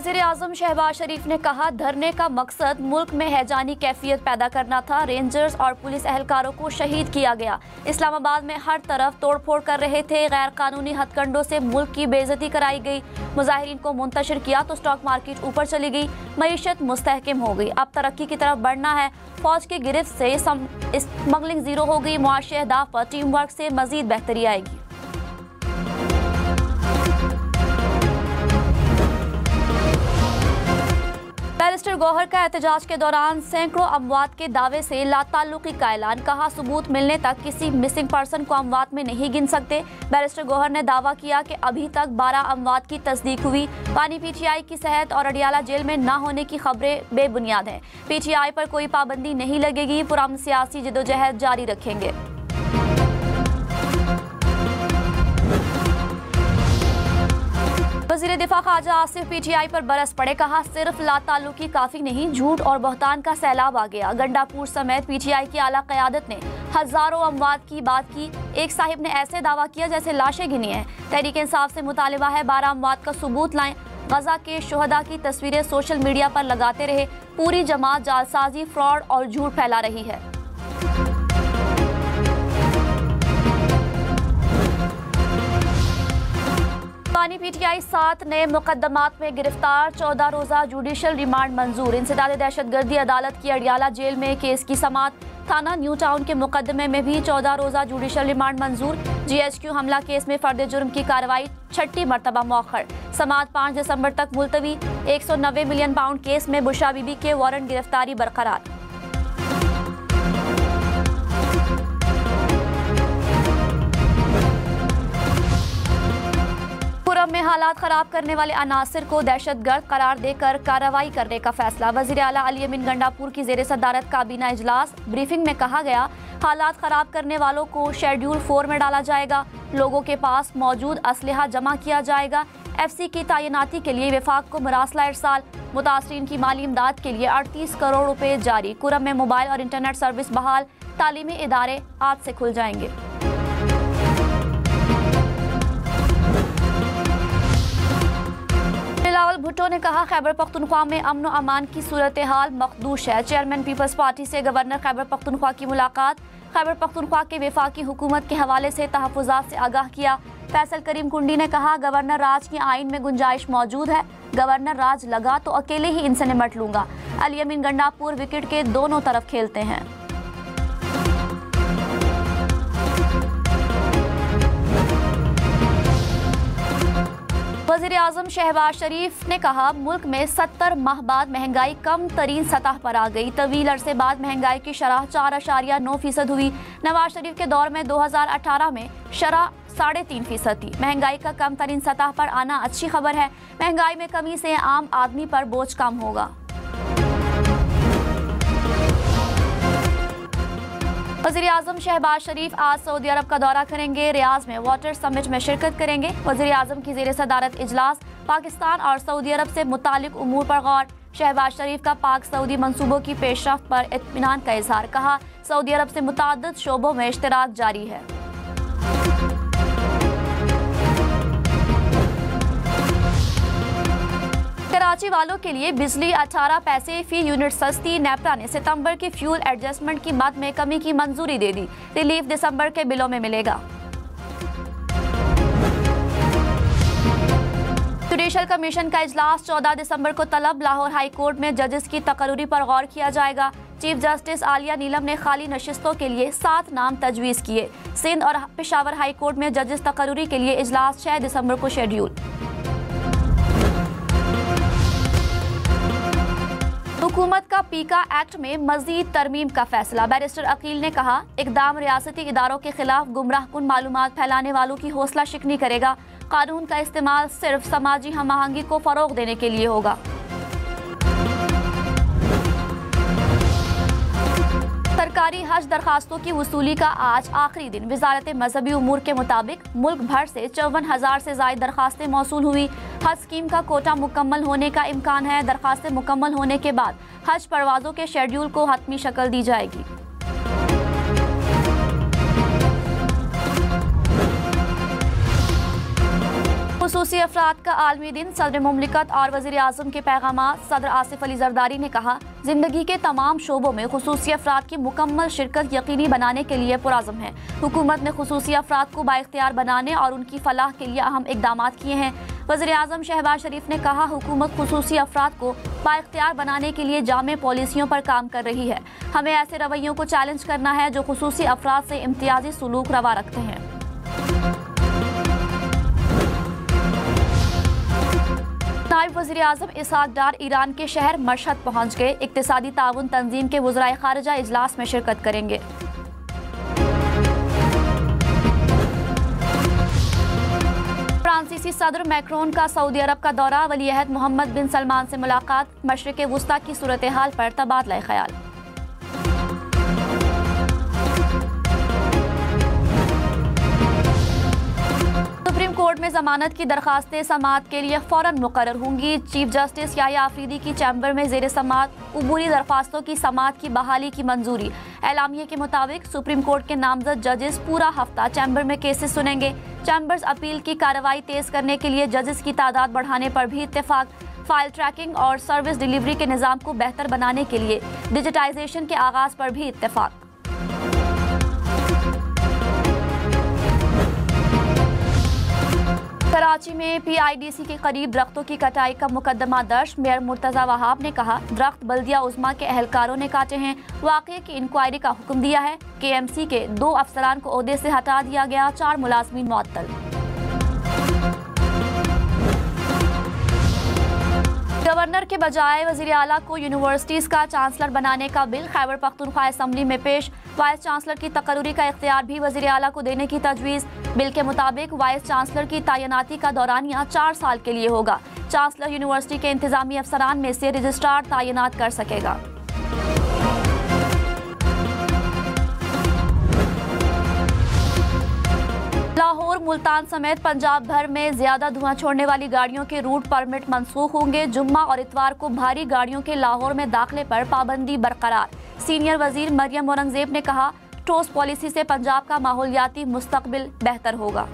वज़ीर-ए-आज़म शहबाज शरीफ ने कहा, धरने का मकसद मुल्क में हैजानी कैफियत पैदा करना था। रेंजर्स और पुलिस एहलकारों को शहीद किया गया। इस्लामाबाद में हर तरफ तोड़फोड़ कर रहे थे। गैर कानूनी हथकंडों से मुल्क की बेइज्जती कराई गई। मुजाहिरीन को मुंतशिर किया तो स्टॉक मार्केट ऊपर चली गई। मईशत मुस्तहकम हो गई। अब तरक्की की तरफ बढ़ना है। फौज की गिरफ्त से स्मगलिंग जीरो हो गई। मुआशी अहदाफ पर टीम वर्क से मजीद बेहतरी आएगी। बैरिस्टर गौहर का एहतजाज के दौरान सैकड़ों अमवात के दावे से लाताल्लुकी का ऐलान। कहा, सबूत मिलने तक किसी मिसिंग पर्सन को अमवात में नहीं गिन सकते। बैरिस्टर गौहर ने दावा किया कि अभी तक 12 अमवात की तस्दीक हुई। पानी पीटीआई की सेहत और अडियाला जेल में ना होने की खबरें बेबुनियाद हैं। पीटीआई पर कोई पाबंदी नहीं लगेगी। पुरअमन सियासी जदोजहद जारी रखेंगे। वज़ीर दिफा ख्वाजा आसिफ पीटीआई पर बरस पड़े। कहा, सिर्फ लाताल्लुकी काफी नहीं, झूठ और बहतान का सैलाब आ गया। गंडापुर समेत पीटीआई की आला क़यादत ने हजारों अमवात की बात की। एक साहिब ने ऐसे दावा किया जैसे लाशें गिनी हैं। तहरीक इंसाफ से मुतालिबा है 12 अमवात का सबूत लाएं। गजा के शुहदा की तस्वीरें सोशल मीडिया पर लगाते रहे। पूरी जमात जालसाजी, फ्रॉड और झूठ फैला रही है। पानी पीटीआई 7 नए मुकदमात में गिरफ्तार। 14 रोजा जुडिशल रिमांड मंजूर। इंसदाद दहशतगर्दी अदालत की अडियाला जेल में केस की समात। थाना न्यू टाउन के मुकदमे में भी 14 रोजा जुडिशल रिमांड मंजूर। GHQ हमला केस में फर्द जुर्म की कार्रवाई 6ठी मरतबा मौखर। समात 5 दिसंबर तक मुलतवी। 190 मिलियन पाउंड केस में बुशरा बीबी के वारंट गिरफ्तारी बरकरार। पुरम में हालात खराब करने वाले अनासिर को दहशतगर्द करार देकर कार्रवाई करने का फैसला। वज़ीर आला अली अमीन गंडापुर की जेर सदारत काबीना इजलास। ब्रीफिंग में कहा गया, हालात खराब करने वालों को शेड्यूल 4 में डाला जाएगा। लोगों के पास मौजूद असलहा जमा किया जाएगा। FC की तैनाती के लिए वफाक को मरासला इरसाल। मुतासरीन की माली इमदाद के लिए 38 करोड़ रुपए जारी। कुरम में मोबाइल और इंटरनेट सर्विस बहाल। तालीमी इदारे आज से खुल जाएंगे। बिलावल भुट्टो ने कहा, खैबर पख्तूनख्वा में अमन और अमान की सूरत हाल मखदूश है। चेयरमैन पीपल्स पार्टी से गवर्नर खैबर पख्तूनख्वा की मुलाकात। खैबर पख्तूनख्वा के वफाकी हुकूमत के हवाले से तहफ़्फ़ुज़ात से आगाह किया। फैसल करीम कुंडी ने कहा, गवर्नर राज की आइन में गुंजाइश मौजूद है। गवर्नर राज लगा तो अकेले ही इनसे निमट लूंगा। अली अमीन गंडापुर विकेट के दोनों तरफ खेलते हैं। वज़ीर-ए-आज़म शहबाज शरीफ ने कहा, मुल्क में 70 माह बाद महंगाई कम तरीन सतह पर आ गई। तवील अरसे बाद महंगाई की शरह 4.9% हुई। नवाज शरीफ के दौर में 2018 में शरह 3.5% थी। महंगाई का कम तरीन सतह पर आना अच्छी खबर है। महंगाई में कमी से आम आदमी पर बोझ कम होगा। वज़ीर-ए-आज़म शहबाज शरीफ आज सऊदी अरब का दौरा करेंगे। रियाज में वाटर समिट में शिरकत करेंगे। वज़ीर-ए-आज़म की ज़ेर सदारत इजलास। पाकिस्तान और सऊदी अरब से मुतालिक उमूर पर गौर। शहबाज शरीफ का पाक सऊदी मंसूबों की पेशरफ्त पर इत्मीनान का इजहार। कहा, सऊदी अरब से मुताद्दिद शोबों में इश्तिराक जारी है। कराची वालों के लिए बिजली 18 पैसे फी यूनिट सस्ती। नेपरा ने सितंबर की फ्यूल एडजस्टमेंट की मद में कमी की मंजूरी दे दी। रिलीफ दिसंबर के बिलों में मिलेगा। जुडिशल कमीशन का इजलास 14 दिसंबर को तलब। लाहौर हाई कोर्ट में जजेस की तकर्री पर गौर किया जाएगा। चीफ जस्टिस आलिया नीलम ने खाली नशिस्तों के लिए 7 नाम तजवीज़ किए। सिंध और पेशावर हाई कोर्ट में जजेस तकर्री के लिए इजलास 6 दिसंबर को शेड्यूल। हुकूमत का पीका एक्ट में मजीद तरमीम का फैसला। बैरिस्टर अकील ने कहा, इकदाम रियासती इदारों के खिलाफ गुमराह कुन मालूमात फैलाने वालों की हौसला शिकनी करेगा। कानून का इस्तेमाल सिर्फ समाजी हम आहंगी को फरोग देने के लिए होगा। सरकारी हज दरखास्तों की वसूली का आज आखिरी दिन। वजारत मजहबी उमूर के मुताबिक मुल्क भर से 54,000 से ज्यादा दरखास्तें मौसूल हुई। हज स्कीम का कोटा मुकम्मल होने का इम्कान है। दरखास्तें मुकम्मल होने के बाद हज परवाजों के शेड्यूल को हतमी शक्ल दी जाएगी। खुसूसी अफराद का आलमी दिन, सदर मुमलिकत और वज़ीर आज़म के पैगामात। सदर आसिफ अली जरदारी ने कहा, जिंदगी के तमाम शोबों में खुसूसी अफराद की मुकम्मल शिरकत यकीनी बनाने के लिए पुराज़म है। हुकूमत ने खुसूसी अफराद को बाइख्तियार बनाने और उनकी फलाह के लिए अहम इक़दाम किए हैं। वज़ीर आज़म शहबाज शरीफ ने कहा, हुकूमत खुसूसी अफराद को बाइख्तियार बनाने के लिए जामे पॉलिसियों पर काम कर रही है। हमें ऐसे रवैयों को चैलेंज करना है जो खुसूसी अफराद से इम्तियाजी सुलूक रवा रखते हैं। नायब वज़ीर आज़म इसहाक डार ईरान के शहर मशहद पहुंच गए। इक्तिसादी ताउन तंजीम के वज़राए खारिजा इजलास में शिरकत करेंगे। फ्रांसीसी सदर मैक्रोन का सऊदी अरब का दौरा, वलीअहद मोहम्मद बिन सलमान से मुलाकात, मशरिक़ वुस्ता की सूरत हाल पर तबादला ख्याल। सुप्रीम कोर्ट में जमानत की दरखास्तें समाअत के लिए फौरन मुकर्रर होंगी। चीफ जस्टिस याह्या आफरीदी की चैम्बर में ज़ेर समाअत उबूरी दरखास्तों की समाअत की बहाली की मंजूरी। एलामिये के मुताबिक सुप्रीम कोर्ट के नामजद जजेस पूरा हफ्ता चैम्बर में केसेस सुनेंगे। चैम्बर्स अपील की कार्रवाई तेज करने के लिए जजेस की तादाद बढ़ाने पर भी इत्तेफाक। फाइल ट्रैकिंग और सर्विस डिलीवरी के निज़ाम को बेहतर बनाने के लिए डिजिटाइजेशन के आगाज़ पर भी इत्तेफाक। कराची में PIDC के करीब दरख्तों की कटाई का मुकदमा दर्ज। मेयर मुर्तज़ा वहाब ने कहा, दरख्त बल्दिया उज़्मा के एहलकारों ने काटे हैं। वाक़े की इंक्वायरी का हुक्म दिया है। KMC के 2 अफसरान को ओहदे से हटा दिया गया, 4 मुलाजमीन मुअत्तल। गवर्नर के बजाय वज़ीर आला को यूनिवर्सिटीज़ का चांसलर बनाने का बिल खैबर पख्तूनख्वा असम्बली में पेश। वाइस चांसलर की तकर्री का इख्तियार भी वज़ीर आला को देने की तजवीज़। बिल के मुताबिक वाइस चांसलर की तैनाती का दौरानिया 4 साल के लिए होगा। चांसलर यूनिवर्सिटी के इंतजामी अफसरान में से रजिस्ट्रार तैनात कर सकेगा। लाहौर, मुल्तान समेत पंजाब भर में ज्यादा धुआं छोड़ने वाली गाड़ियों के रूट परमिट मनसूख होंगे। जुम्मा और इतवार को भारी गाड़ियों के लाहौर में दाखिले पर पाबंदी बरकरार। सीनियर वजीर मरियम औरंगजेब ने कहा, ठोस पॉलिसी से पंजाब का माहौलियाती मुस्तकबिल बेहतर होगा।